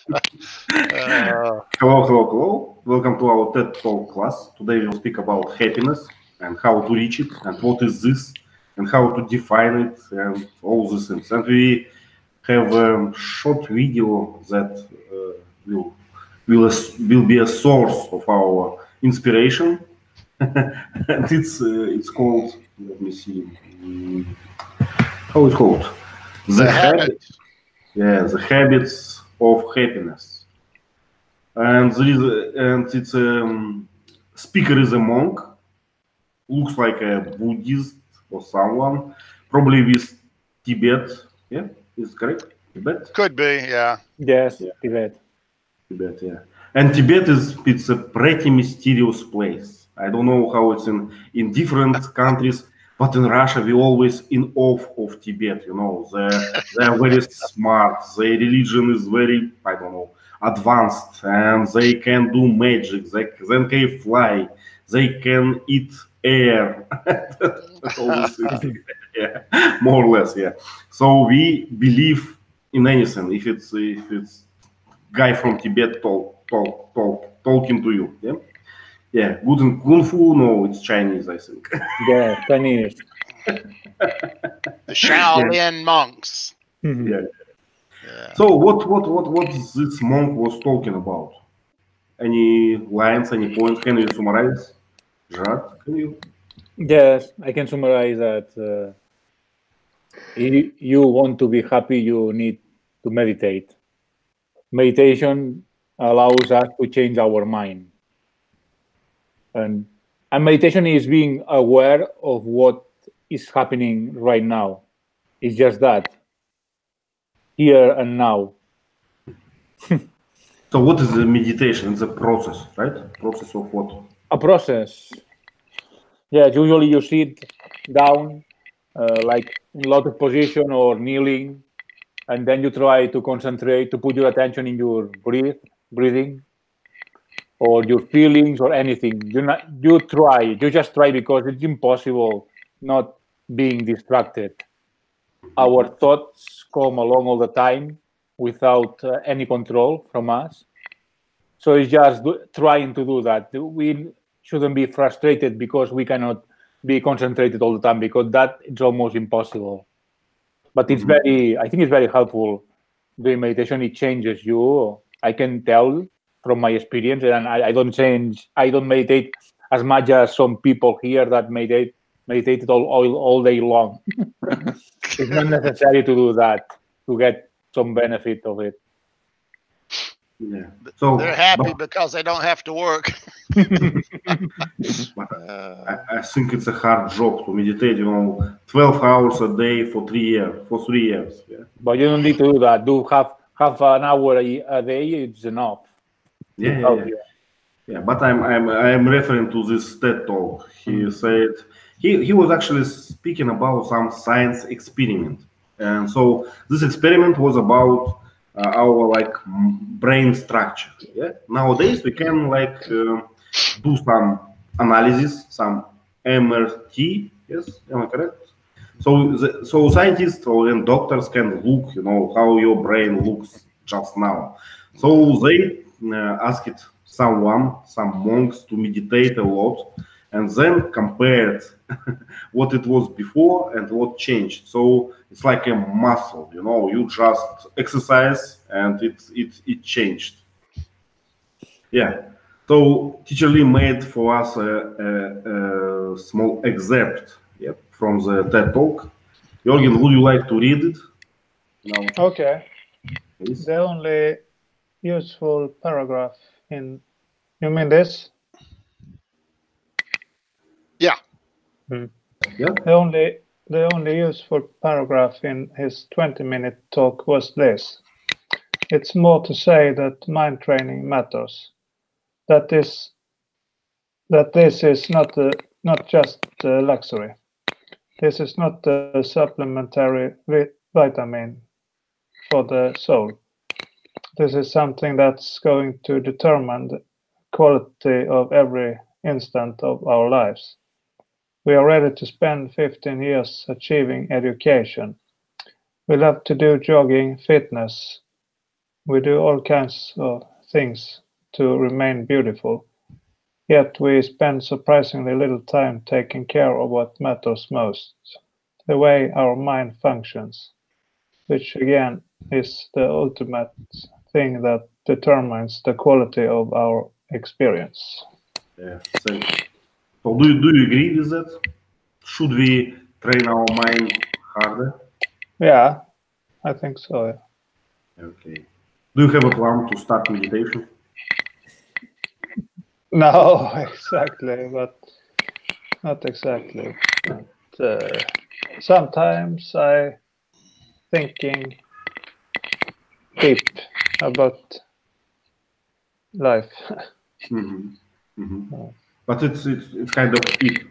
Hello. Welcome to our TED Talk class. Today we'll speak about happiness and how to reach it and what is this and how to define it and all these things. And we have a short video that will be a source of our inspiration. And it's called, let me see, how it's called? The Habits. The Habits of Happiness. And its speaker is a monk, looks like a Buddhist or someone, probably with Tibet. Yeah, is correct? Tibet? Could be, yeah. Yes, Tibet. Tibet, yeah. And Tibet it's a pretty mysterious place. I don't know how it's in different countries, but in Russia we always in awe of Tibet. You know, they're very smart. Their religion is very, I don't know, advanced, and they can do magic. They can fly. They can eat air. Yeah, more or less, yeah. So we believe in anything if it's guy from Tibet talking to you. Yeah, yeah. Good in kung fu? No, it's Chinese, I think. Yeah, Chinese. The Shaolin monks. Yeah. So what this monk was talking about? Any lines, any points? Can you summarize? Gerard, can you? Yes, I can summarize that. If you want to be happy, you need to meditate. Meditation allows us to change our mind. And meditation is being aware of what is happening right now. It's just that. Here and now. So what is the meditation? It's a process, right? Process of what? A process. Yeah, usually you sit down, like in lotus position or kneeling, and then you try to concentrate, to put your attention in your breathing, or your feelings, or anything. You just try, because it's impossible not being distracted. Our thoughts come along all the time without any control from us. So it's just trying to do that. We shouldn't be frustrated because we cannot be concentrated all the time, because that is almost impossible. But it's I think it's very helpful doing meditation. It changes you. I can tell from my experience, and I don't meditate as much as some people here that meditated all day long. It's not necessary to do that to get some benefit of it. Yeah. So they're happy because they don't have to work. I think it's a hard job to meditate, 12 hours a day for 3 years. Yeah. But you don't need to do that. Do half an hour a day, it's enough. Yeah. But I'm referring to this TED talk. He said he was actually speaking about some science experiment, and so this experiment was about our brain structure. Yeah. Nowadays we can do some analysis, some MRT. Yes, am I correct? So scientists and doctors can look, how your brain looks just now. So they asked some monks to meditate a lot, and then compared what it was before and what changed. So it's like a muscle, you just exercise and it changed. Yeah. So teacher Lee made for us a small excerpt from the TED Talk. Jorgen, would you like to read it? No. Okay. Please. The only useful paragraph in... You mean this? Yeah. Yeah. The only useful paragraph in his 20-minute talk was this. It's more to say that mind training matters. That this is not just a luxury. This is not a supplementary vitamin for the soul. This is something that's going to determine the quality of every instant of our lives. We are ready to spend 15 years achieving education. We love to do jogging, fitness. We do all kinds of things to remain beautiful. Yet we spend surprisingly little time taking care of what matters most, the way our mind functions, which again is the ultimate thing that determines the quality of our experience. Yeah, same. So do you agree with that? Should we train our mind harder? Yeah, I think so. Yeah. Okay. Do you have a plan to start meditation? No, exactly, but not exactly. But, sometimes I thinking deep about life. But it's kind of it,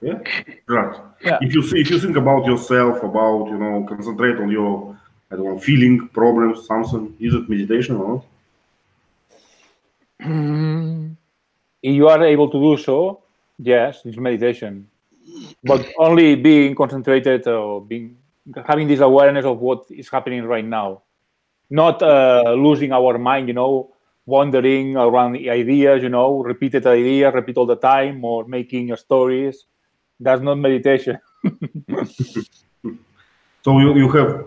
yeah, right. Yeah. If you think about yourself, about concentrate on your feeling, problems, something. Is it meditation or not? You are able to do so, yes, it's meditation. But only being concentrated or having this awareness of what is happening right now. Not losing our mind, wandering around the ideas, repeated ideas, repeat all the time, or making stories. That's not meditation. So you have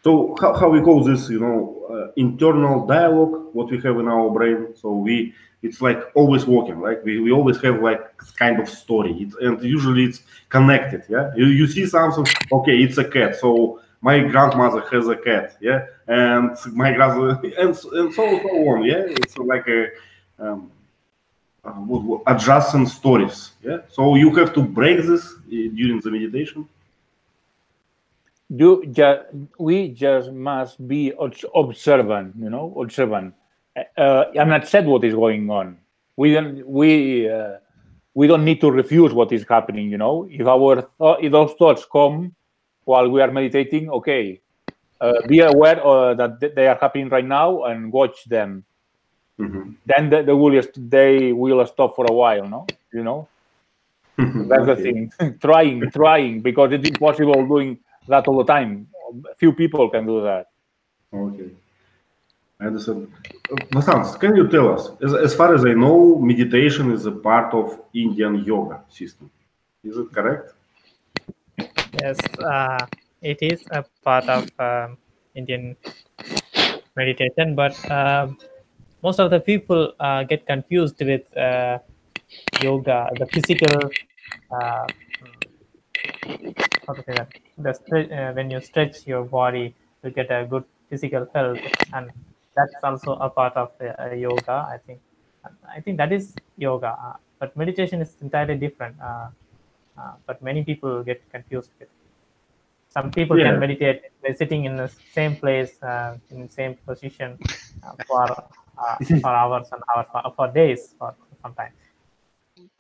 so how we call this, internal dialogue, what we have in our brain. So it's like always working, like we always have like kind of story, and usually it's connected. Yeah, you see something, okay, it's a cat. So my grandmother has a cat, yeah, and my grandmother, and so on. Yeah, it's like a adjacent stories. Yeah, so you have to break this during the meditation. We just must be observant, observant. I'm not said what is going on. We don't need to refuse what is happening. If those thoughts come while we are meditating, okay, be aware that they are happening right now and watch them. Then they will stop for a while, no? That's the thing. trying, because it's impossible doing that all the time. Few people can do that. Okay, I understand. Vasant, can you tell us, as far as I know, meditation is a part of Indian yoga system. Is it correct? Yes, it is a part of Indian meditation, but most of the people get confused with yoga, the physical. How to say that? When you stretch your body, you get a good physical health, and that's also a part of yoga. I think that is yoga, but meditation is entirely different. But many people get confused with. Some people can meditate by sitting in the same place, in the same position for hours and hours, for days, for sometimes.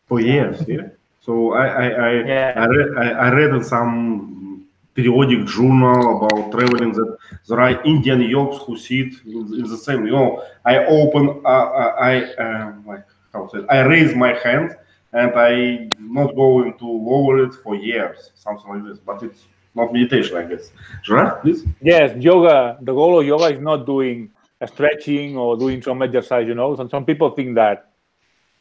For years, yeah. So I read in some periodic journal about traveling that there are Indian yogis who sit in the same. I open, like how to say, I raise my hand and I not going to lower it for years, something like this. But it's not meditation, I guess. Gerard, please. Yes, yoga. The goal of yoga is not doing a stretching or doing some exercise. Some people think that.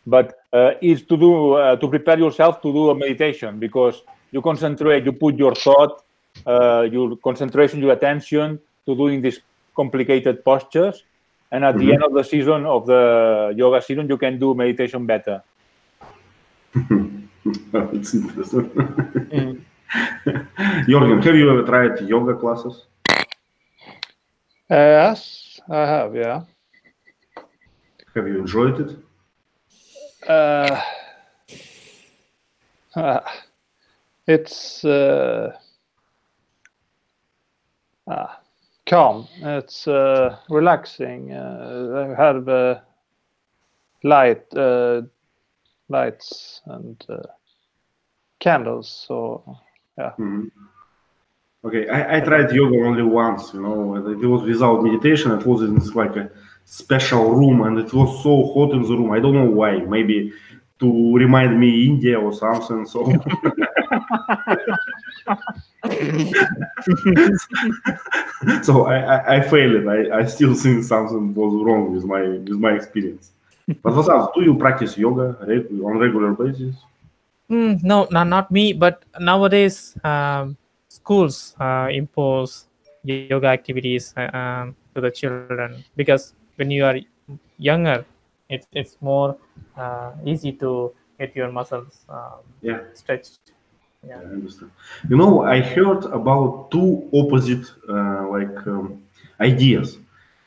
But it's to do to prepare yourself to do a meditation, because you concentrate, you put your thought, your concentration, your attention to doing these complicated postures, and at the end of the season of the yoga season, you can do meditation better. It's interesting. Jorgen, have you ever tried yoga classes? Yes, I have. Yeah. Have you enjoyed it? It's calm. It's relaxing. I have lights and candles. So yeah. Okay, I tried yoga only once. It was without meditation. It was in like a special room, and it was so hot in the room. I don't know why. Maybe to remind me India or something. So So I failed. I still think something was wrong with my experience. But what's up? Do you practice yoga on regular basis? No, not me, but nowadays schools impose yoga activities to the children, because when you are younger, it's more easy to get your muscles Yeah. stretched. Yeah. I understand. I heard about two opposite ideas.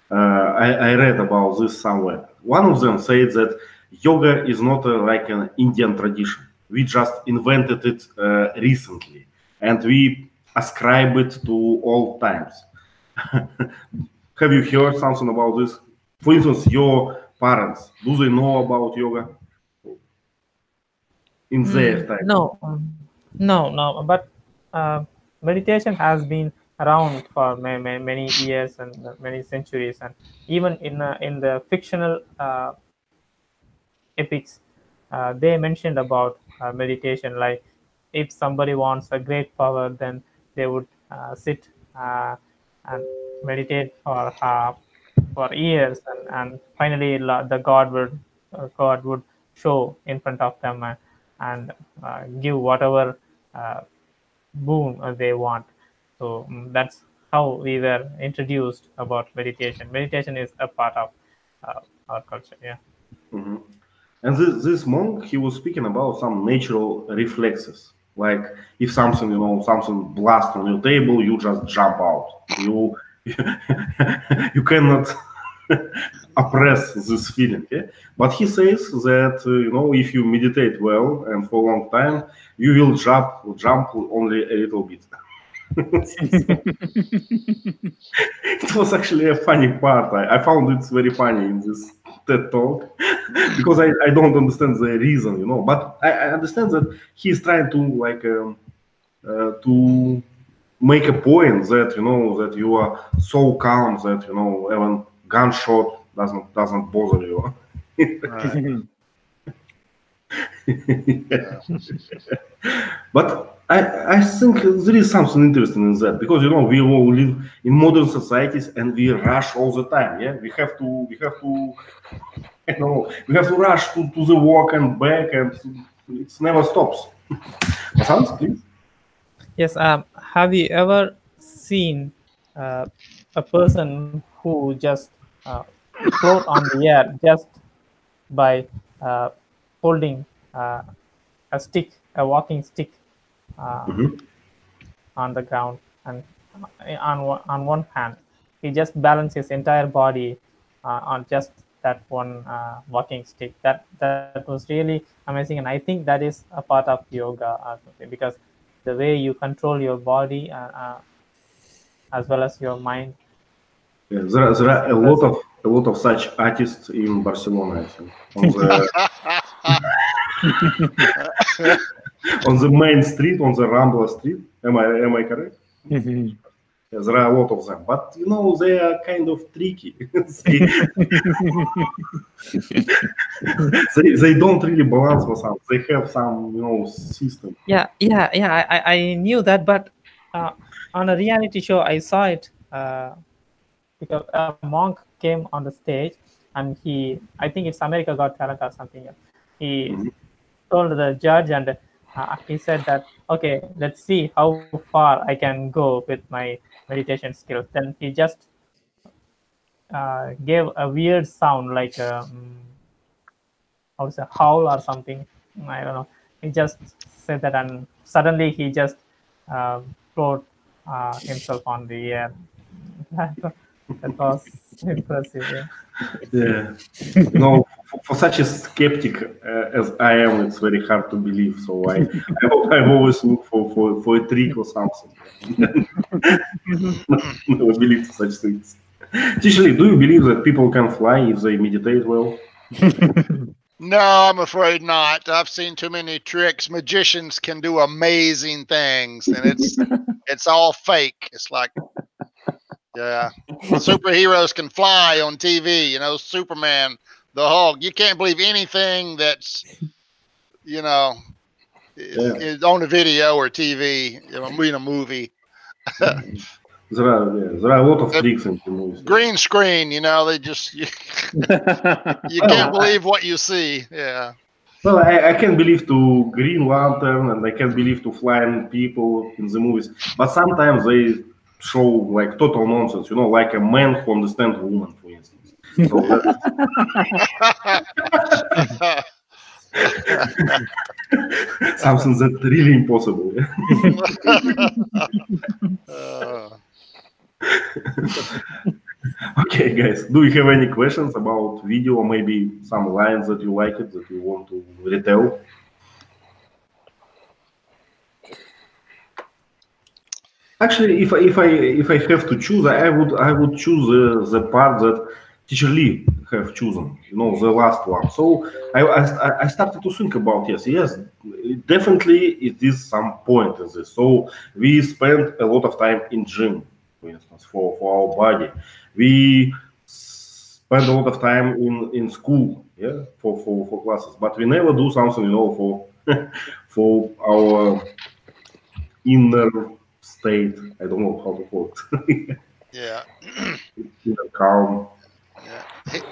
I read about this somewhere. One of them said that yoga is not like an Indian tradition. We just invented it recently, and we ascribe it to all times. Have you heard something about this? For instance, your parents, do they know about yoga in their time? No. But meditation has been around for many years and many centuries, and even in the fictional epics, they mentioned about meditation. Like if somebody wants a great power, then they would sit and meditate for years, and finally the God would show in front of them and give whatever boon they want. So that's how we were introduced about meditation. Meditation is a part of our culture. Yeah. Mhm. And this monk, he was speaking about some natural reflexes. Like if something blast on your table, you just jump out. You you cannot oppress this feeling. Yeah? But he says that if you meditate well and for a long time, you will jump only a little bit. It was actually a funny part. I found it very funny in this TED talk because I don't understand the reason, But I understand that he's trying to make a point that that you are so calm that even gunshot doesn't bother you. Right. Yeah. But I think there is something interesting in that because we all live in modern societies and we rush all the time. Yeah, we have to we have to rush to the work and back, and it never stops. Hans, please. Yes. Have you ever seen a person who just float on the air just by uh, holding uh, a walking stick uh, Mhm. on the ground, and on one hand, he just balances his entire body on just that one walking stick. That was really amazing, and I think that is a part of yoga, because the way you control your body as well as your mind Yeah, there is are impressive. a lot of such artists in Barcelona, I think, on the on the main street, on the Rambla street. Am I correct? Yeah, there are a lot of them, but they are kind of tricky. they don't really balance for some. They have some system. Yeah. I knew that, but on a reality show, I saw it because a monk came on the stage, and I think it's America Got Talent or something. He Mhm. told the judge, and he said that, okay, let's see how far I can go with my meditation skills. Then he just gave a weird sound, like how to say, howl or something. I don't know. He just said that, and suddenly he just float himself on the air. That was impressive. Yeah. Yeah. For such a skeptic as I am, it's very hard to believe. So I always look for a trick or something. Never believe to such things. Tishli, do you believe that people can fly if they meditate well? No, I'm afraid not. I've seen too many tricks. Magicians can do amazing things, and it's all fake. It's like, yeah, superheroes can fly on TV. Superman, the Hulk. You can't believe anything that's Yeah. is on a video or TV. In a movie. There are a lot of tricks in the movies. Green screen, they just you can't believe what you see. Yeah. Well, I can believe to Green Lantern and I can believe to flying people in the movies, but sometimes they show like total nonsense. Like a man who understands woman, for instance. So something that's really impossible. Okay, guys, do you have any questions about video or maybe some lines that you like it that you want to retell? Actually, if I have to choose, I would choose the part that Teacher Lee have chosen, the last one. So I started to think about yes, definitely it is some point in this. So we spend a lot of time in gym, for instance, for our body. We spend a lot of time in school, for classes, but we never do something, for for our inner state. I don't know how to call it. Yeah. Calm. Yeah.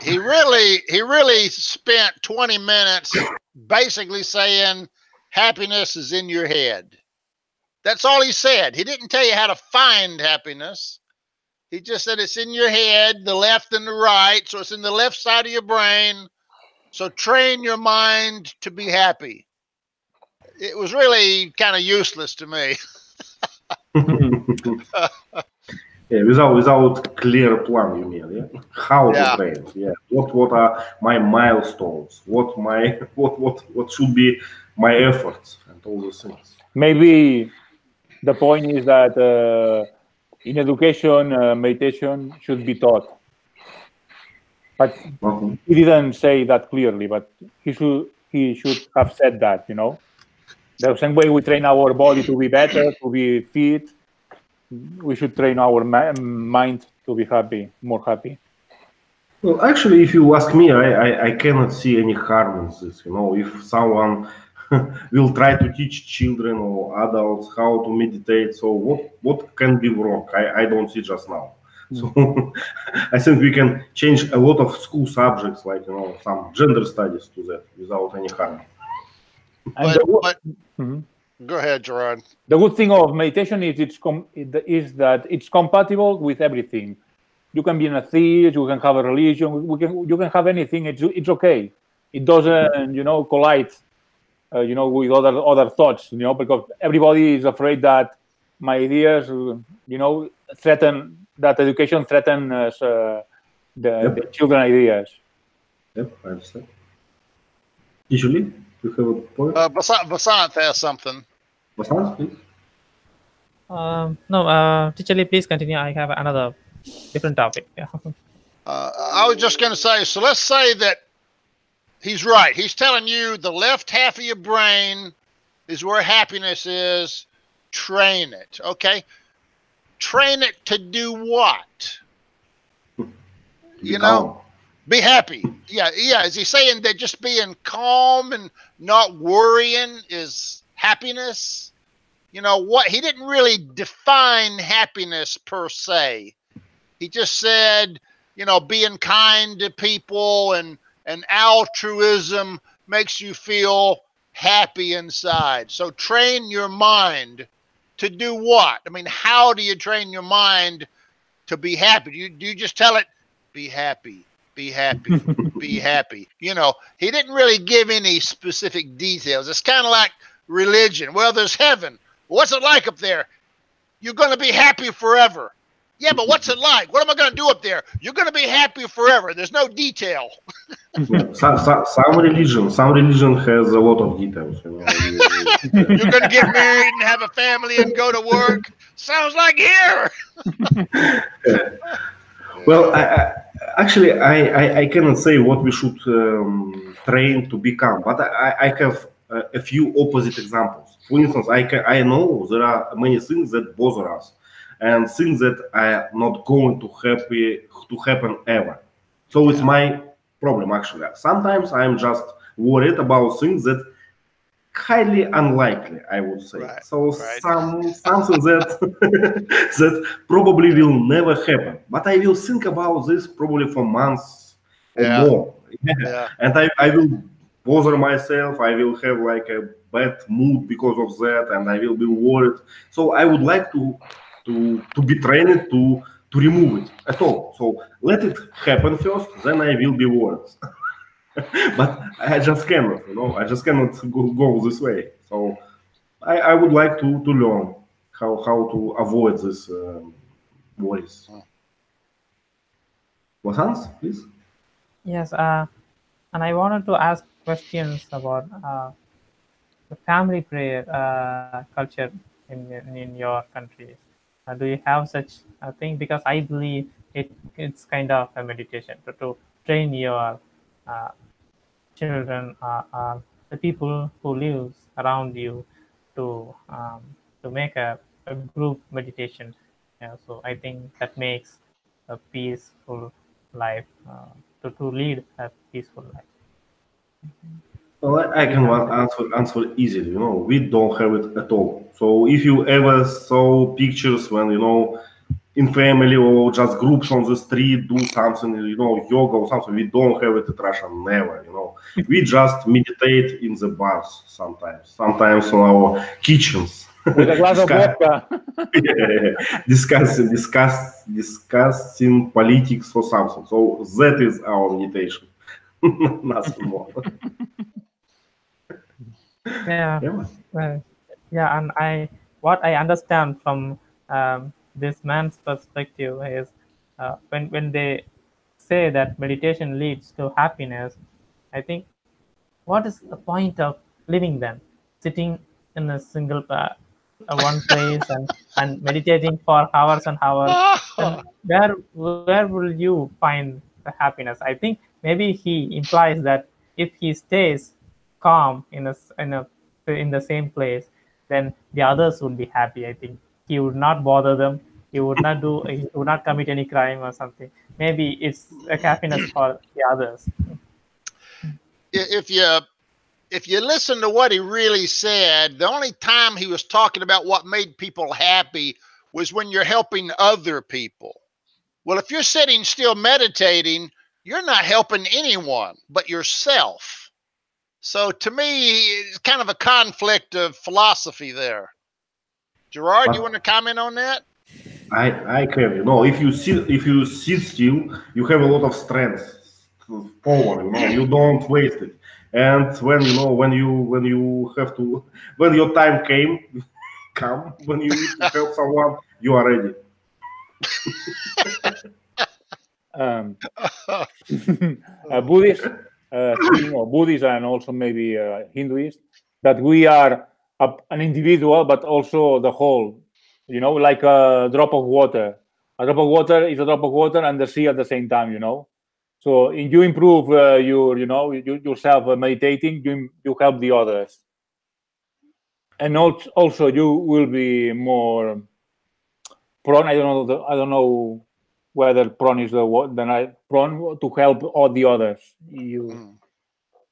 He really spent 20 minutes basically saying happiness is in your head. That's all he said. He didn't tell you how to find happiness. He just said it's in your head, the left and the right. So it's in the left side of your brain. So train your mind to be happy. It was really kind of useless to me. Yeah, without clear plan, you mean? Yeah, how to train? Yeah, what are my milestones? What should be my efforts and all those things? Maybe the point is that in education, meditation should be taught, but he didn't say that clearly. But he should have said that. The same way we train our body to be better, to be fit, we should train our mind to be happy, more happy. Well, actually, if you ask me, I cannot see any harm in this. If someone will try to teach children or adults how to meditate, so what can be wrong? I don't see just now. So I think we can change a lot of school subjects, like some gender studies, to that without any harm. Go ahead, Gerard. The good thing of meditation is that it's compatible with everything. You can be an atheist, you can have a religion, you can have anything. It's okay. It doesn't, collide, with other thoughts, because everybody is afraid that my ideas, threaten that education threatens the children ideas. Yep, I understand. Usually, you have a point. Vasant has something. Vasant, please. No, Teacher Lee, please continue. I have another different topic. Yeah. I was just going to say, so let's say that he's right. He's telling you the left half of your brain is where happiness is. Train it, okay? Train it to do what? Be happy. Yeah. Is he saying that just being calm and not worrying is happiness? What? He didn't really define happiness per se. He just said, being kind to people and altruism makes you feel happy inside. So train your mind to do what? I mean, how do you train your mind to be happy? Do you just tell it, be happy, be happy, be happy? He didn't really give any specific details. It's kind of like religion. Well, there's heaven. What's it like up there? You're going to be happy forever. Yeah, but what's it like? What am I going to do up there? You're going to be happy forever. There's no detail. Some religion has a lot of details. You're going to get married and have a family and go to work. Sounds like here. Well, I cannot say what we should train to become, but I have a few opposite examples. For instance, I know there are many things that bother us and things that are not going to happen ever. So it's my problem, actually. Sometimes I'm just worried about things that highly unlikely, I would say. Right, So right. something that that probably will never happen. But I will think about this probably for months or Yeah. more. Yeah. And I will bother myself. I will have like a bad mood because of that, and I will be worried. So I would like to be trained to remove it at all. So let it happen first, then I will be worried. But I just cannot, I just cannot go this way. So I would like to learn how to avoid this worries. What, Hans, please? Yes, and I wanted to ask questions about the family prayer culture in your countries. Do you have such a thing? Because I believe it's kind of a meditation to train your children, the people who lives around you, to make a group meditation. Yeah, so I think that makes a peaceful life, to lead a peaceful life. Well, I can answer easily. We don't have it at all. So if you ever saw pictures when in family or just groups on the street do something, yoga or something, we don't have it in Russia. Never. We just meditate in the bars sometimes. Sometimes on our kitchens. With a glass of vodka. Discussing politics or something. So that is our meditation. Nothing more. Yeah, yeah, and what I understand from this man's perspective is, when they say that meditation leads to happiness, I think, what is the point of living then, sitting in a single one place and meditating for hours and hours? And where will you find the happiness? I think maybe he implies that if he stays calm in the same place, then the others would be happy. I think he would not bother them. He would not commit any crime or something. Maybe it's a happiness for the others. If you listen to what he really said, the only time he was talking about what made people happy was when you're helping other people. Well, if you're sitting still meditating, you're not helping anyone but yourself. So to me, it's kind of a conflict of philosophy there. Gerard, you want to comment on that? I can. If you sit still, you have a lot of strength, power. You don't waste it. And when your time come when you need to help someone, you are ready. Buddhist thing, or Buddhist and also maybe Hinduist, that we are an individual, but also the whole. Like a drop of water. A drop of water is a drop of water and the sea at the same time. So if you improve yourself meditating, you help the others, and also you will be more prone. I don't know whether prone is the word. Then prone to help all the others. You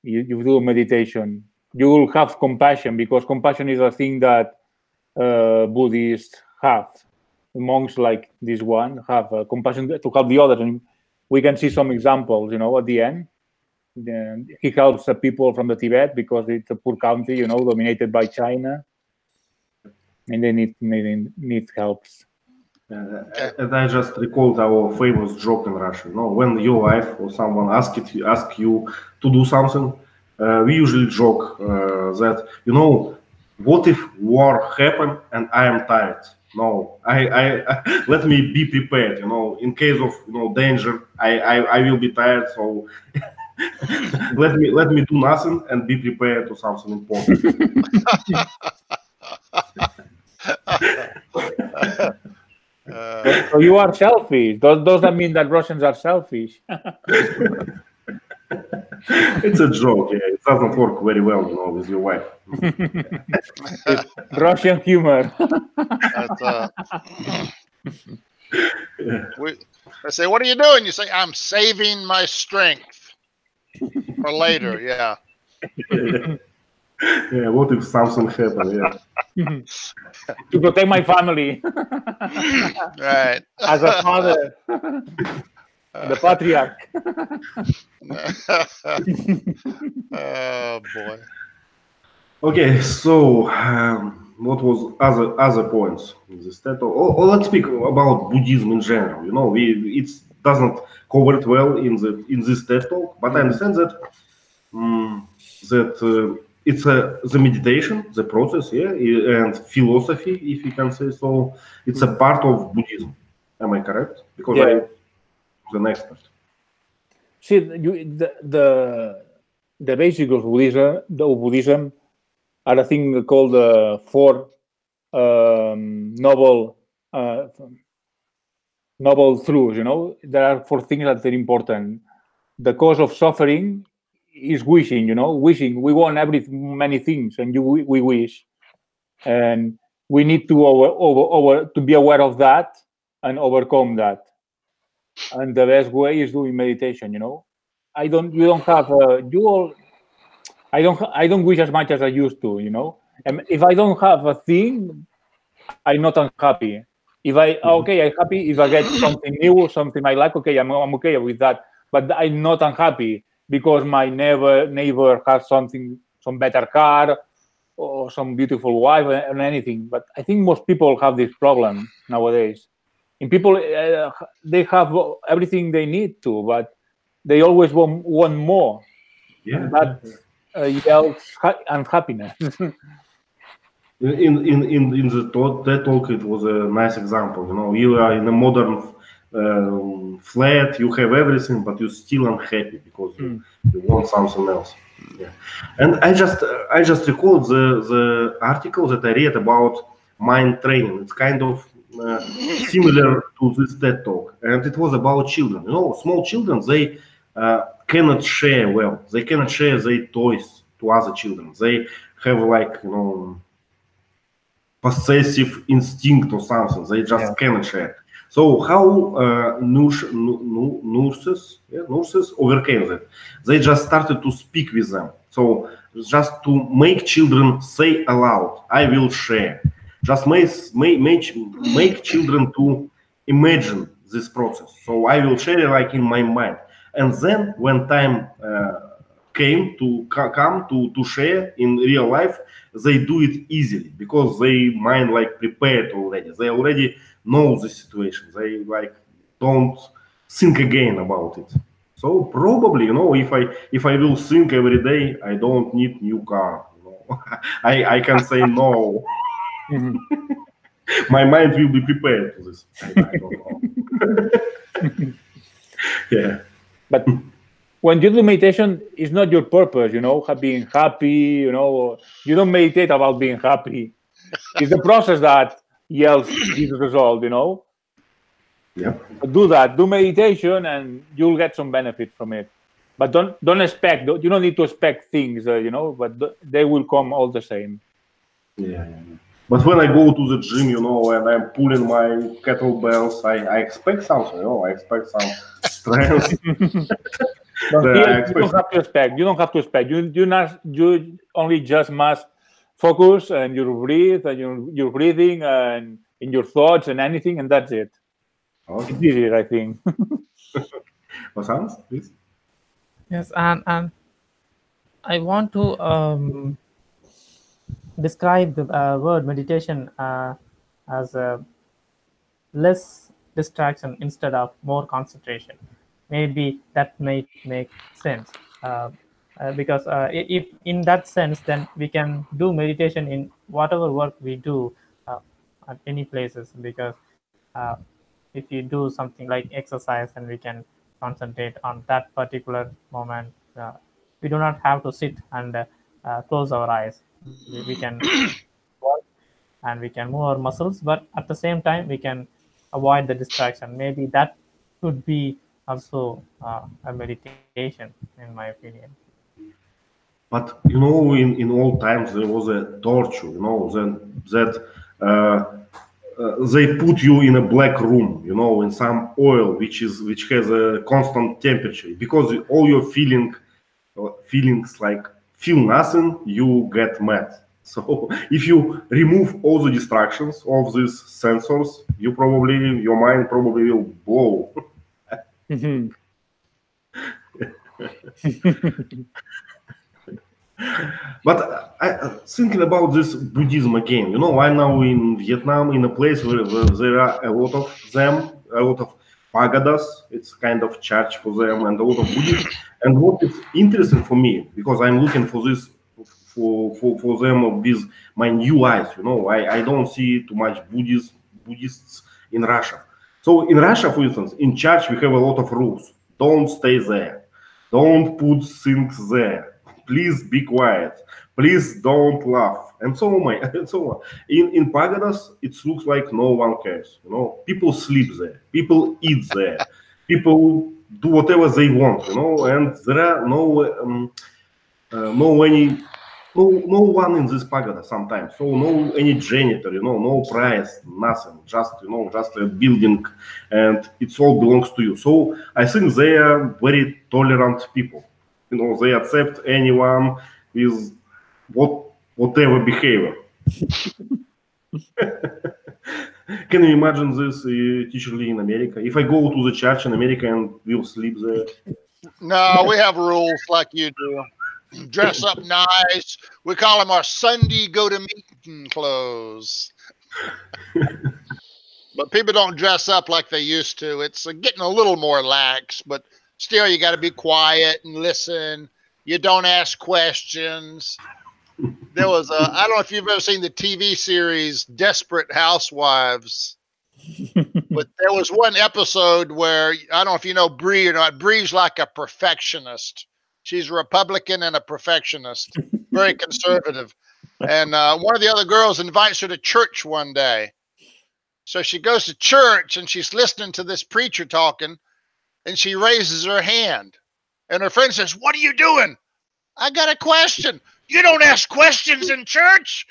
do meditation. You will have compassion, because compassion is a thing that Buddhists have. Monks like this one have compassion to help the others, and we can see some examples. At the end, he helps the people from the Tibet because it's a poor country, dominated by China, and they need helps. And I just recalled our famous joke in Russia. When your wife or someone ask you to do something, we usually joke that what if war happened and I am tired? No, I let me be prepared. In case of danger, I will be tired. So let me do nothing and be prepared to something important. So you are selfish. Does that mean that Russians are selfish? It's a joke. Yeah, it doesn't work very well, with your wife. It's Russian humor. I say, "What are you doing?" You say, "I'm saving my strength for later." Yeah. Yeah, what if something happened? Yeah. To protect my family. Right. As a father. The patriarch. Oh boy. Okay, so what was other points in this TED talk? Or let's speak about Buddhism in general. You know, it doesn't cover it well in this TED talk, but I understand that it's the meditation, the process, yeah, and philosophy, if you can say so. It's a part of Buddhism. Am I correct? Because Yeah. I'm an expert. See, the basic of Buddhism are a thing called four noble truths. You know, there are four things that are important. The cause of suffering is wishing. You know, wishing. We want many things, and we wish, and we need to to be aware of that and overcome that. And the best way is doing meditation. You know, I don't wish as much as I used to, you know. And if I don't have a thing, I'm not unhappy. If I'm happy if I get something new, something I like, okay, I'm okay with that. But I'm not unhappy because my neighbor has some better car or some beautiful wife or anything. But I think most people have this problem nowadays. And people, they have everything they need to, but they always want more. Yeah. And that yells unhappiness. In the TED talk, it was a nice example. You know, you are in a modern flat, you have everything, but you're still unhappy because you want something else. Yeah. And I just recalled the article that I read about mind training. It's kind of similar to this TED talk, and it was about children. You know, small children, they cannot share well. They cannot share their toys to other children. They have, like, you know, possessive instinct or something. They just cannot share. So how nurses overcame that? They just started to speak with them. So just to make children say aloud, "I will share." Just make children to imagine this process. So I will share it like in my mind. And then when time came to share in real life, they do it easily because they mind like prepared already. They already know the situation. They like don't think again about it. So probably, you know, if I will think every day, I don't need new car. You know? I can say no. My mind will be prepared to this. I don't know. Yeah. But when you do meditation, it's not your purpose, you know, being happy, you know. You don't meditate about being happy. It's the process that yields this result, you know. Yeah. Do meditation, and you'll get some benefit from it. But don't expect. You don't need to expect things, you know. But they will come all the same. Yeah. But when I go to the gym, you know, and I'm pulling my kettlebells, I expect something, you know. I expect some strength. You don't have to expect. You don't have to expect. You only just must focus and you breathe and your breathing and in your thoughts and anything, and that's it. Okay. It's easier, I think. Vasant, please. Yes, and I want to describe the word meditation as a less distraction instead of more concentration. Maybe that might make sense because if in that sense, then we can do meditation in whatever work we do at any places, because if you do something like exercise, and we can concentrate on that particular moment. We do not have to sit and close our eyes. We can work and we can move our muscles, but at the same time we can avoid the distraction. Maybe that could be also a meditation, in my opinion. But you know, in old times there was a torture. You know, that they put you in a black room. You know, in some oil which has a constant temperature, because all your feelings like feel nothing, you get mad. So if you remove all the distractions of these sensors, your mind probably will blow. Mhm. But thinking about this Buddhism again, I'm now in Vietnam, in a place where there are a lot of them, a lot of pagodas. It's kind of church for them, and a lot of Buddhists. And what is interesting for me, because I'm looking for this for them with my new eyes. I don't see too much Buddhists in Russia. So in Russia, for instance, in church we have a lot of rules. Don't stay there. Don't put things there. Please be quiet. Please don't laugh, and so on. And so on. In pagodas, it looks like no one cares. People sleep there. People eat there. People do whatever they want. And there are no one in this pagoda sometimes. So no any janitor, no price, nothing. Just just a building, and it all belongs to you. So I think they are very tolerant people. They accept anyone with whatever behavior. Can you imagine this teacher Lee in America? If I go to the church in America and will sleep there? No, we have rules like you do. Dress up nice. We call them our Sunday go to meeting clothes. But people don't dress up like they used to. It's getting a little more lax, but still you got to be quiet and listen. You don't ask questions. There was I don't know if you've ever seen the TV series Desperate Housewives, but there was one episode where, I don't know if you know Bree or not. Bree's like a perfectionist. She's a Republican and a perfectionist, very conservative. And one of the other girls invites her to church one day. So she goes to church and she's listening to this preacher talking, and she raises her hand. And her friend says, "What are you doing?" "I got a question." "You don't ask questions in church."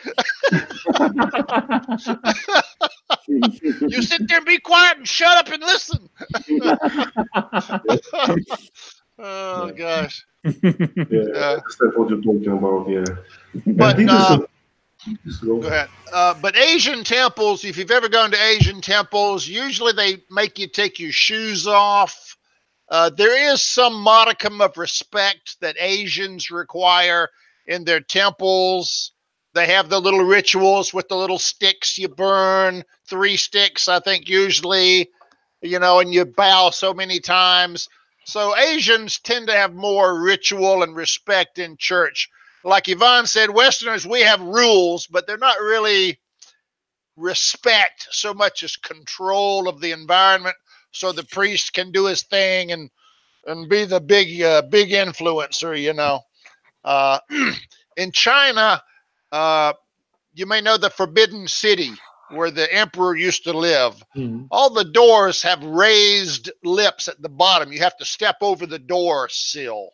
"You sit there and be quiet and shut up and listen." Oh, gosh. Yeah, that's what you're talking about, yeah. But Go ahead. But Asian temples, if you've ever gone to Asian temples, usually they make you take your shoes off. There is some modicum of respect that Asians require in their temples. They have the little rituals with the little sticks you burn, 3 sticks, I think, usually, and you bow so many times. So Asians tend to have more ritual and respect in church. Like Yvonne said, Westerners, we have rules, but they're not really respect so much as control of the environment, so the priest can do his thing and be the big influencer, In China, you may know the Forbidden City, where the emperor used to live. Mhm. All the doors have raised lips at the bottom. You have to step over the door sill.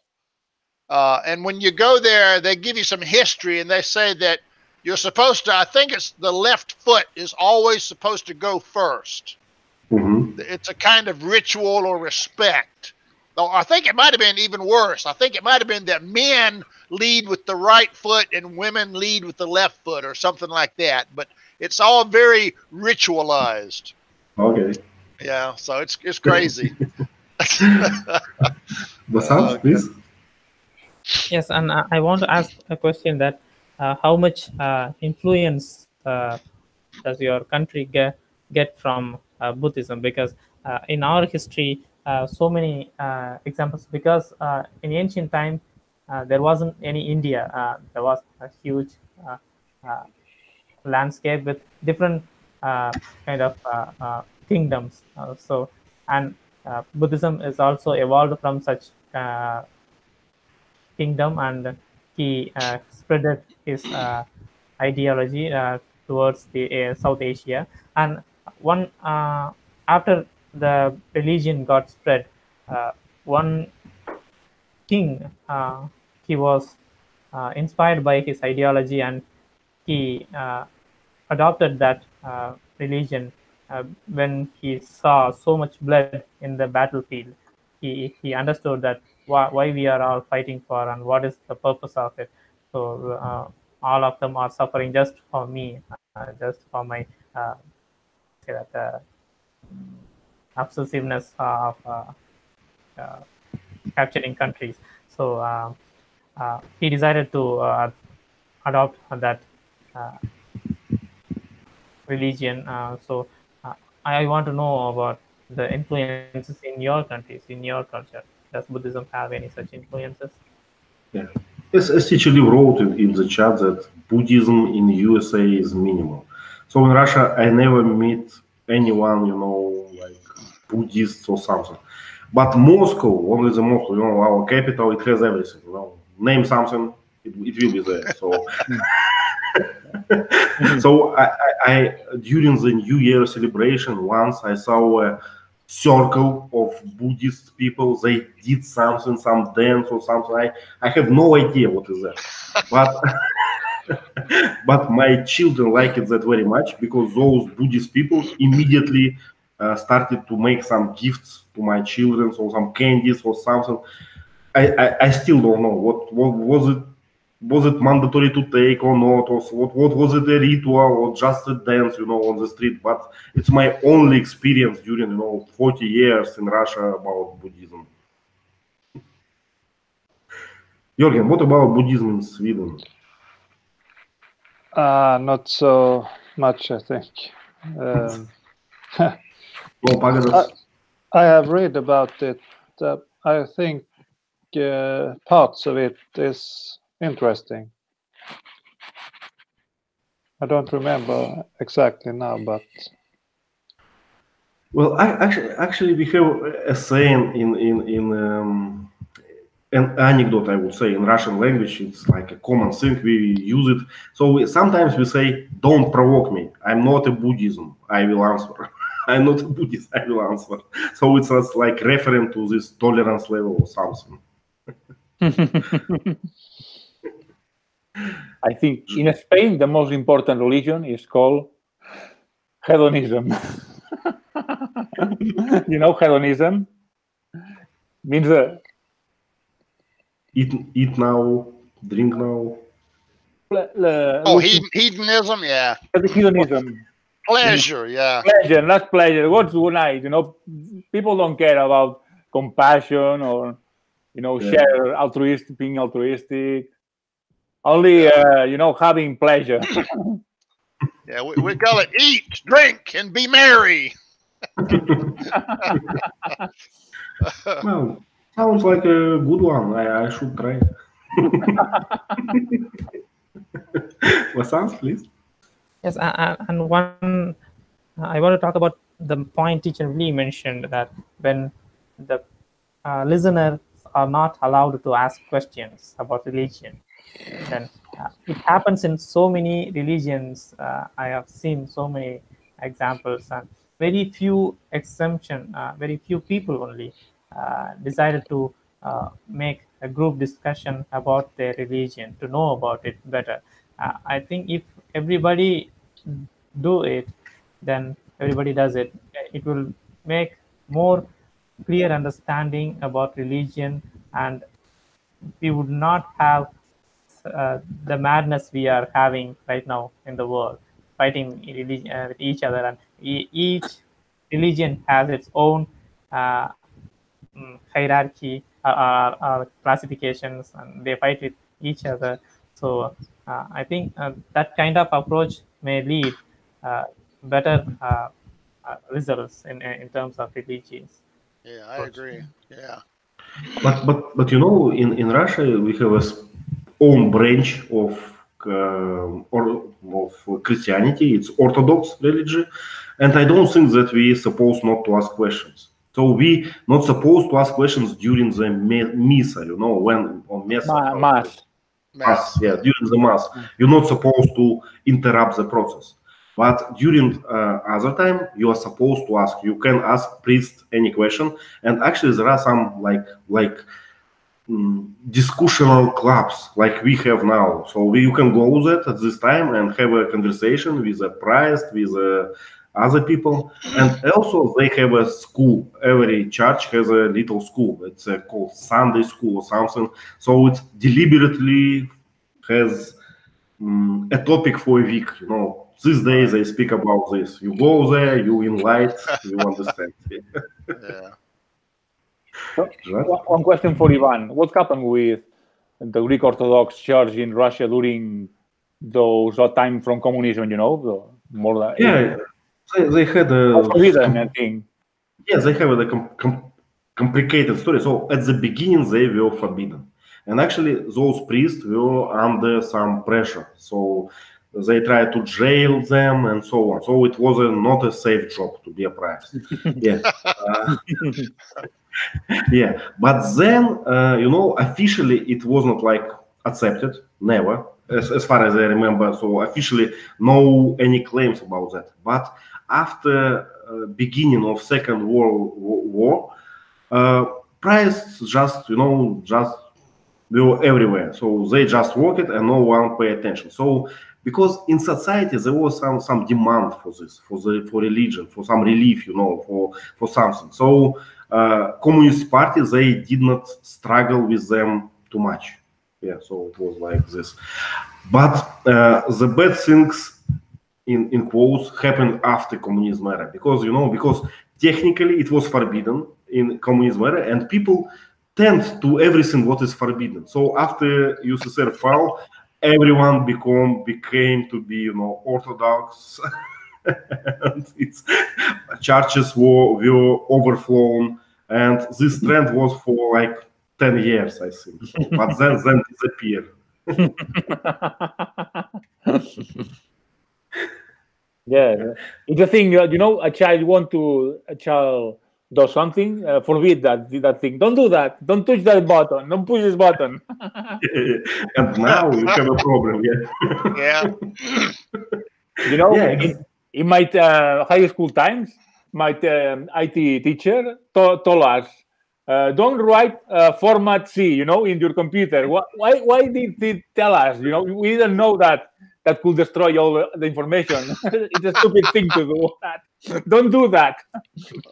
And when you go there, they give you some history, and they say that you're supposed to, I think it's the left foot is always supposed to go first. Mm-hmm. It's a kind of ritual or respect. Though I think it might have been even worse. I think it might have been that men lead with the right foot and women lead with the left foot or something like that. But it's all very ritualized. Okay. Yeah, so it's crazy. Basant, please. Yes, and I want to ask a question that how much influence does your country get from Buddhism? Because in our history, so many examples, because in ancient time, there wasn't any India. There was a huge landscape with different kind of kingdoms. And Buddhism is also evolved from such kingdom, and he spread his ideology towards the South Asia. And one after the religion got spread, one king, he was inspired by his ideology, and he adopted that religion. When he saw so much blood in the battlefield, he understood that why we are all fighting for and what is the purpose of it. So all of them are suffering just for me, just for my obsessiveness of capturing countries. So he decided to adopt that religion. So I want to know about the influences in your countries, in your culture. Does Buddhism have any such influences? Yeah. As teacher Liv wrote in the chat that Buddhism in USA is minimal. So in Russia, I never meet anyone, like Buddhist or something. But Moscow, only the Moscow, our capital, it has everything. Name something, it will be there. So, so I during the New Year celebration, once I saw a circle of Buddhist people. They did something, some dance or something. I have no idea what is that, but but my children like it that very much because those Buddhist people immediately started to make some gifts to my children, or some candies or something. I still don't know what was it. Was it mandatory to take or not? Or what was it, a ritual or just a dance, on the street? But it's my only experience during 40 years in Russia about Buddhism. Jürgen, what about Buddhism in Sweden? Not so much, I think. I have read about it. I think parts of it is interesting. I don't remember exactly now, but well, actually, we have a saying in an anecdote, I would say, in Russian language. It's like a common thing. We use it. So sometimes we say, "Don't provoke me. I'm not a Buddhism. I will answer." I'm not a Buddhist. I will answer. So it's like referring to this tolerance level or something. I think in Spain, the most important religion is called hedonism. Hedonism means eat now, drink now. Hedonism, yeah. Hedonism. Pleasure, yeah. Pleasure, not pleasure. What's nice? People don't care about compassion or share altruistic, being altruistic. Only having pleasure. Yeah, we call it eat, drink, and be merry. Well, sounds like a good one. I should try. Vasant, please. Yes, and one I want to talk about the point teacher Lee mentioned, that when the listeners are not allowed to ask questions about religion, then it happens in so many religions. I have seen so many examples, and very few exemption, very few people only decided to make a group discussion about their religion to know about it better. I think if everybody do it, then everybody does it. It will make more clear understanding about religion, and we would not have the madness we are having right now in the world, fighting with each other, and each religion has its own hierarchy or classifications, and they fight with each other. So I think that kind of approach may lead better results in terms of religions. Yeah, I agree. Yeah. But in Russia we have a own branch of Christianity. It's Orthodox religion, and I don't think that we are supposed not to ask questions. So we not supposed to ask questions during the misa, when on mass, yeah, during the mass, you're not supposed to interrupt the process. But during other time, you are supposed to ask. You can ask priest any question, and actually there are some like discussional clubs like we have now. So you can go there at this time and have a conversation with a priest, with other people, and also they have a school. Every church has a little school. It's called Sunday school or something. So it's deliberately has a topic for a week. You know, these days they speak about this. You go there, you invite, you understand. Yeah. So, one question for Ivan: what happened with the Greek Orthodox Church in Russia during those time from communism? You know, more than they had a forbidden thing. Yes, they have a complicated story. So at the beginning, they were forbidden. And actually, those priests were under some pressure. So they tried to jail them and so on. So it was not a safe job to be a priest. Yeah. Yeah. But then, officially, it was not like accepted. Never. As far as I remember. So officially, no any claims about that. But after beginning of Second World War, priests just were everywhere. So they just worked and no one pay attention. So because in society there was some demand for this, for religion, for some relief, for something. So Communist Party, they did not struggle with them too much. Yeah, so it was like this. But the bad things in quotes happened after communism era because technically it was forbidden in communism era and people tend to everything what is forbidden. So after USSR fell, everyone became to be Orthodox and its churches were overflown, and this trend was for like 10 years, I think. So, but then disappeared. Yeah, it's a thing. A child does something, forbid that thing. Don't do that. Don't touch that button. Don't push this button. And now you have a problem. Yeah. Yeah. In my high school times, my IT teacher told us, don't write format C, in your computer. Why did he tell us? We didn't know that could destroy all the information. It's a stupid thing to do. Don't do that.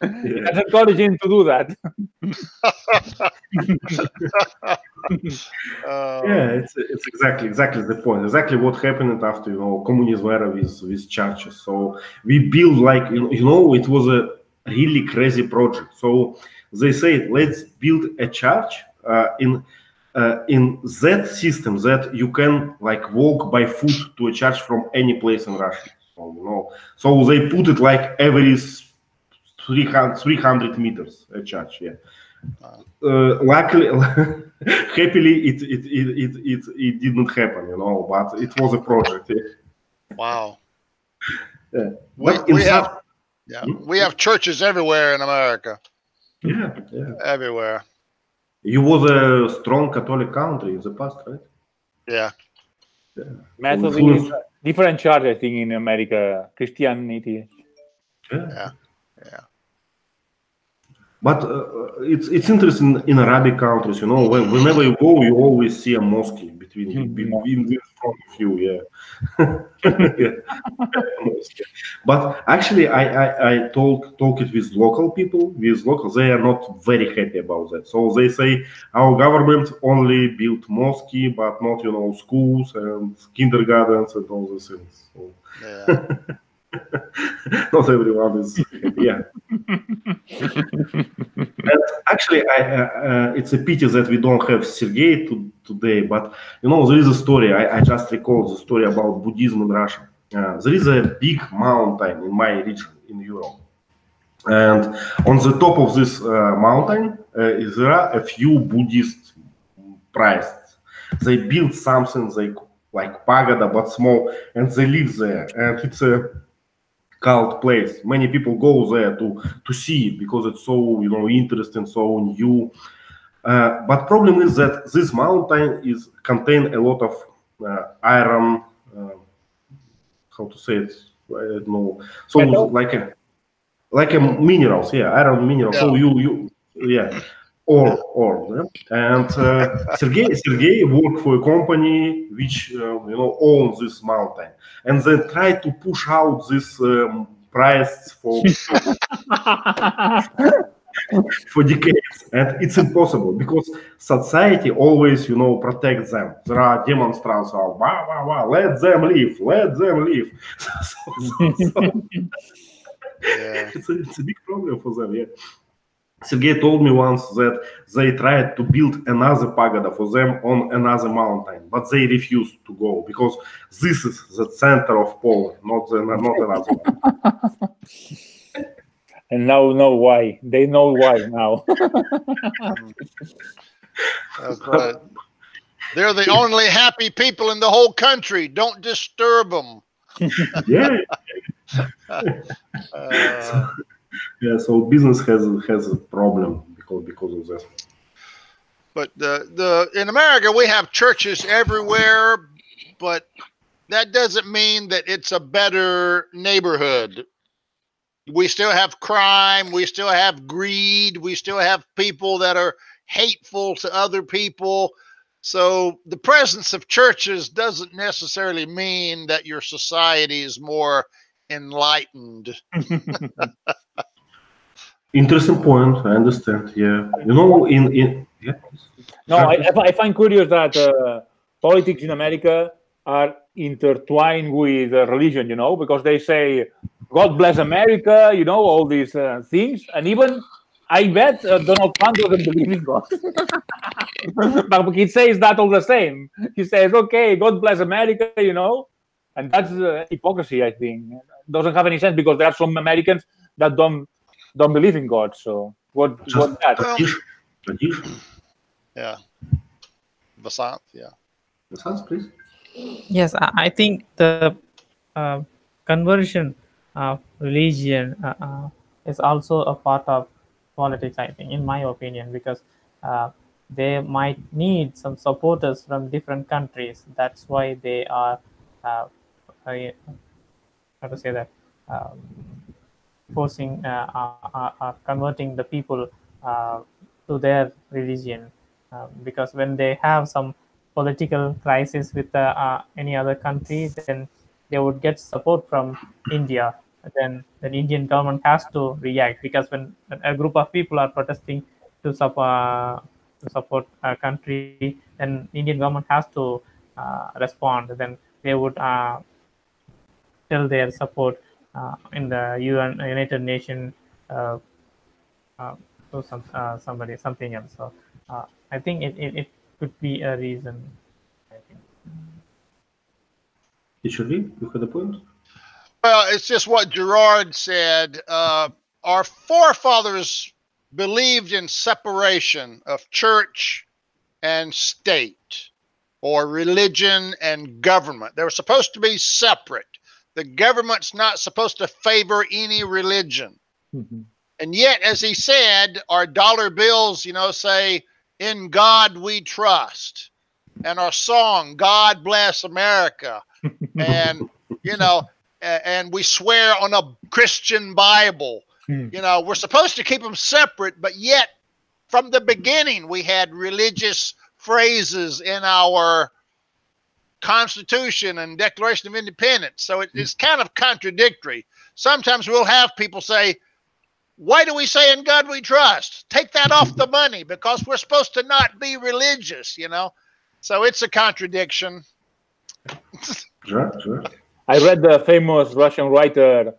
Yeah. That's encouraging to do that. Yeah, it's exactly the point. Exactly what happened after communism era with churches. So we built like it was a really crazy project. So they said let's build a church in that system that you can like walk by foot to a church from any place in Russia. So they put it like every 300 meters a church. Yeah. Luckily, happily, it didn't happen, but it was a project. Yeah. Wow. Yeah. We have churches everywhere in America. Yeah. Everywhere. You was a strong Catholic country in the past, right? Yeah. Methodist, different church, I think, in America, Christianity. Yeah. But it's interesting in Arabic countries, whenever you go, you always see a mosque between front of you, yeah. But actually, I talk it with local people. They are not very happy about that. So they say our government only built mosque, but not schools and kindergartens and all those things. So. Yeah. Not everyone is happy. Yeah. And actually, it's a pity that we don't have Sergei today. But there is a story. I just recalled the story about Buddhism in Russia. There is a big mountain in my region in Europe, and on the top of this mountain, there are a few Buddhist priests. They built something like pagoda, but small, and they live there. And it's a cult place. Many people go there to see it because it's so interesting, so new. But problem is that this mountain contain a lot of iron. How to say it? I don't know. So like a minerals, yeah, iron minerals. Yeah. So ore. And Sergei worked for a company which owns this mountain, and they try to push out this price for for decades, and it's impossible because society always, protects them. There are demonstrants of let them live, let them live. It's a big problem for them. Yeah. Sergey told me once that they tried to build another pagoda for them on another mountain, but they refused to go because this is the center of Poland, not another one. And now know why. They know why now. That's right. They're the only happy people in the whole country. Don't disturb them. Yeah. So business has a problem because of that. But in America we have churches everywhere, but that doesn't mean that it's a better neighborhood. We still have crime, we still have greed, we still have people that are hateful to other people. So the presence of churches doesn't necessarily mean that your society is more enlightened. Interesting point. I understand. Yeah, yeah. No, I find curious that politics in America are intertwined with religion. Because they say God bless America. All these things, and even I bet Donald Trump doesn't believe in God, but he says that all the same. He says, "Okay, God bless America," and that's hypocrisy. I think it doesn't have any sense because there are some Americans that don't believe in God. So what that? Tradition. Yeah. Vasant, yeah. Vasant, please. Yes, I think the conversion of religion is also a part of politics, I think, in my opinion, because they might need some supporters from different countries. That's why they are, how to say that, forcing converting the people to their religion, because when they have some political crisis with any other country, then they would get support from India. Then the Indian government has to react, because when a group of people are protesting to support a country, then Indian government has to respond. Then they would tell their support in the United Nations to something else. So I think it could be a reason. I think. You had a point? Well, it's just what Gerard said. Our forefathers believed in separation of church and state, or religion and government. They were supposed to be separate. The government's not supposed to favor any religion. Mm-hmm. And yet, as he said, our dollar bills, say, "In God we trust." And our song, "God Bless America." And, and we swear on a Christian Bible. We're supposed to keep them separate, but yet from the beginning we had religious phrases in our Constitution and Declaration of Independence. So it's kind of contradictory. Sometimes we'll have people say, "Why do we say in God we trust? Take that off the money because we're supposed to not be religious," So it's a contradiction. Sure. I read the famous Russian writer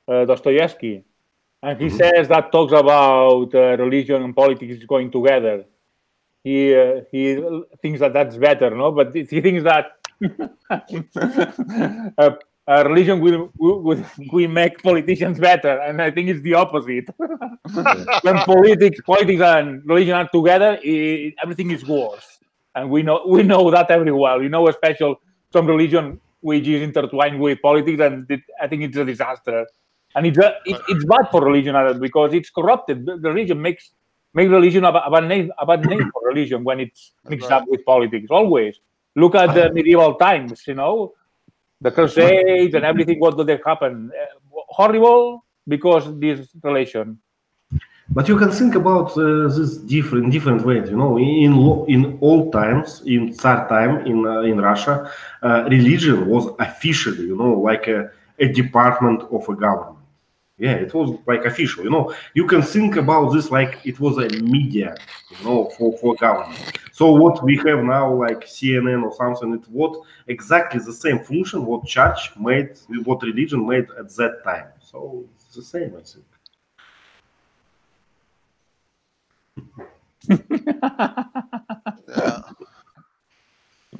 Dostoevsky, and he says that talks about religion and politics going together. He thinks that that's better, no? But he thinks that religion will make politicians better, and I think it's the opposite. When politics and religion are together, everything is worse, and we know that everywhere. Especially some religion which is intertwined with politics, and I think it's a disaster, and it's bad for religion because it's corrupted. The religion makes religion a bad name for religion when it's mixed up with politics. Always look at the medieval times, the Crusades and everything. What did happen? Horrible because this relation. But you can think about this different ways. In old times, in Tsar time in Russia, religion was officially, like a department of a government. Yeah, it was like official. You can think about this like it was a media, for government. So what we have now, like CNN or something, it was exactly the same function what church made, what religion made at that time. So it's the same, I think.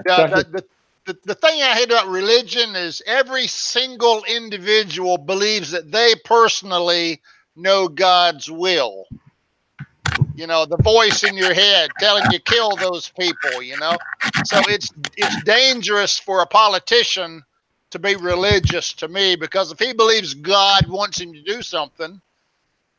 Yeah. The thing I hate about religion is every single individual believes that they personally know God's will. The voice in your head telling you kill those people, So it's dangerous for a politician to be religious, to me, because if he believes God wants him to do something,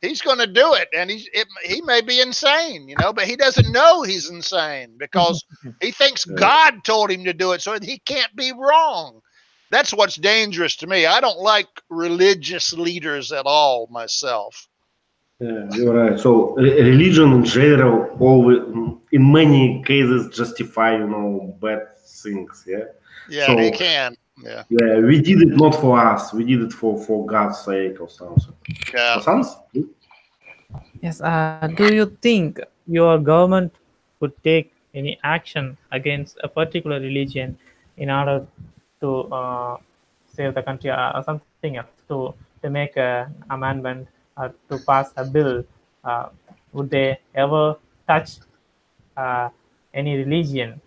he's going to do it, and he may be insane, but he doesn't know he's insane because he thinks God told him to do it, so he can't be wrong. That's what's dangerous to me. I don't like religious leaders at all myself. Yeah, you're right. So religion in general, always, in many cases, justify bad things. Yeah. Yeah, so, they can. Yeah. Yeah, we did it not for us. We did it for God's sake or something. Yeah. Sans? Yes. Do you think your government would take any action against a particular religion in order to save the country or something else, to make an amendment or to pass a bill? Would they ever touch any religion?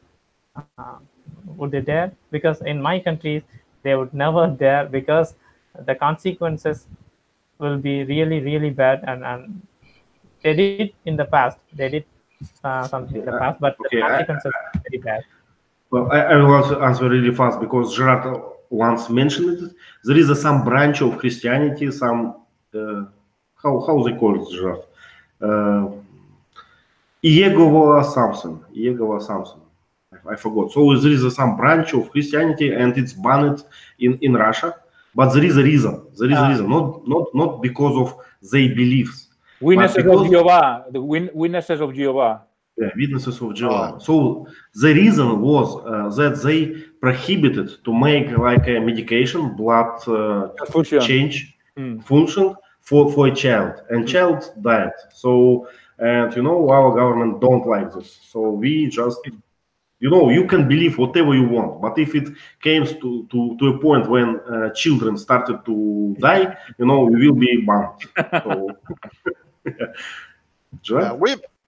Would they dare? Because in my country, they would never dare, because the consequences will be really, really bad. And they did in the past. They did something in the past, but the consequences are very bad. Well, I will answer really fast because Gerard once mentioned it. There is some branch of Christianity, some how they call it, Gerard? Jehovah something. I forgot. So there is some branch of Christianity, and it's banned in Russia. But there is a reason. Not because of their beliefs. Witnesses of Jehovah. The witnesses of Jehovah. Yeah, witnesses of Jehovah. So the reason was that they prohibited to make like a medication, blood change function for a child, and child died. So, and our government don't like this. So we just, you can believe whatever you want, but if it came to a point when children started to die, we will be banned. So,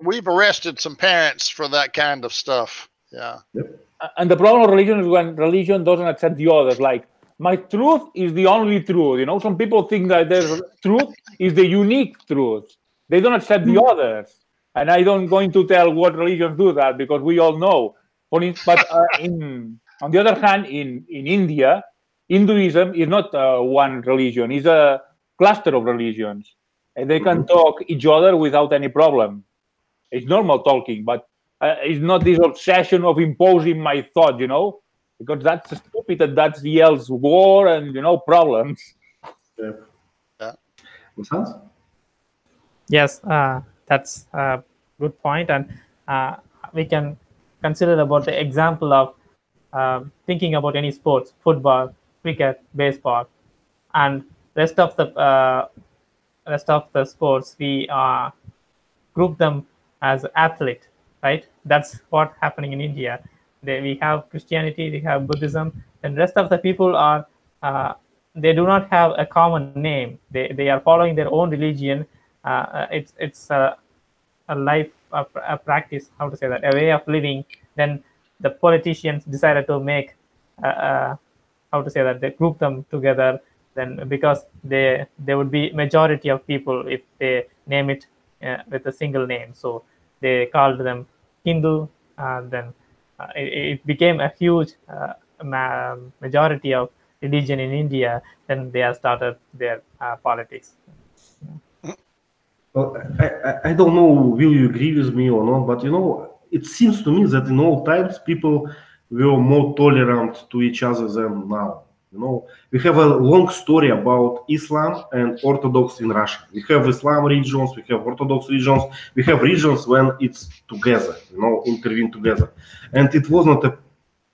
We've arrested some parents for that kind of stuff. Yeah. Yep. And the problem of religion is when religion doesn't accept the others. Like, my truth is the only truth. Some people think that their truth is the unique truth. They don't accept the others. And I don't going to tell what religions do that, because we all know. But on the other hand, in India, Hinduism is not one religion. It's a cluster of religions. And they can talk each other without any problem. It's normal talking, but it's not this obsession of imposing my thought, because that's stupid, and that yells war and, problems. Yeah. Yes, that's a good point. And we can consider about the example of thinking about any sports, football, cricket, baseball, and rest of the sports, we group them as athlete, right? That's what's happening in India. We have Christianity, we have Buddhism, and rest of the people are they do not have a common name. They are following their own religion. It's a life, a practice, how to say that, a way of living. Then the politicians decided to make how to say that, they group them together. Then because they would be majority of people if they name it with a single name, so they called them Hindu. Then it became a huge majority of religion in India. Then they have started their politics. Well, I don't know, will you agree with me or not, but it seems to me that in all times people were more tolerant to each other than now. We have a long story about Islam and Orthodox in Russia. We have Islam regions, we have Orthodox regions, we have regions when it's together, intervene together. And it was not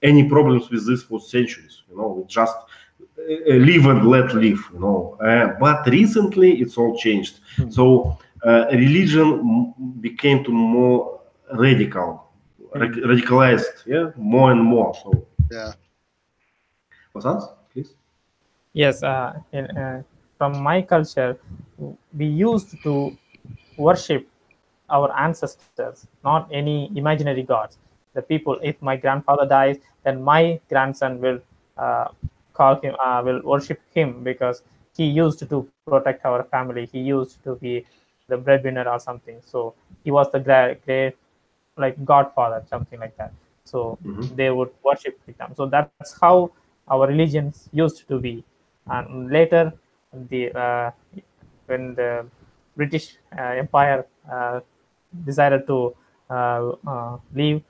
any problems with this for centuries. live and let live, you know. But recently it's all changed. So religion became to more radical, radicalized, yeah, more and more. So Yeah. what's that, please? Yes, from my culture, we used to worship our ancestors, not any imaginary gods. The people, if my grandfather dies, then my grandson will call him, will worship him because he used to protect our family. He used to be the breadwinner or something. So he was the great, like godfather, something like that. So they would worship them. So that's how our religions used to be. And later, when the British Empire decided to leave,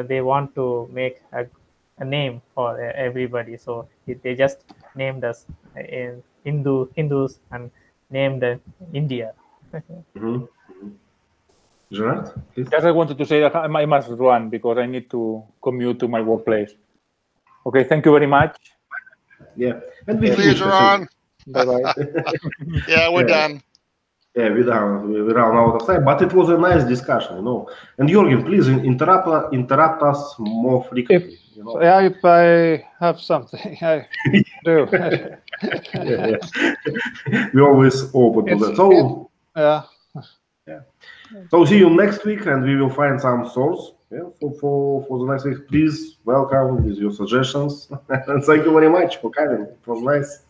they want to make a name for everybody. So they just named us in Hindus and named India. Gerard, please. Just I wanted to say that I must run because I need to commute to my workplace. Okay, thank you very much. Yeah, and we Please, finished. Ron. Bye-bye. Yeah, we're done. Yeah, we run out of time, but it was a nice discussion, you know. And Jürgen, please interrupt us more frequently. If, if I have something, I do. Yeah. We always open to that. So yeah. So see you next week, and we will find some source. Yeah, for the next week. Please welcome with your suggestions, and thank you very much for coming. It was nice.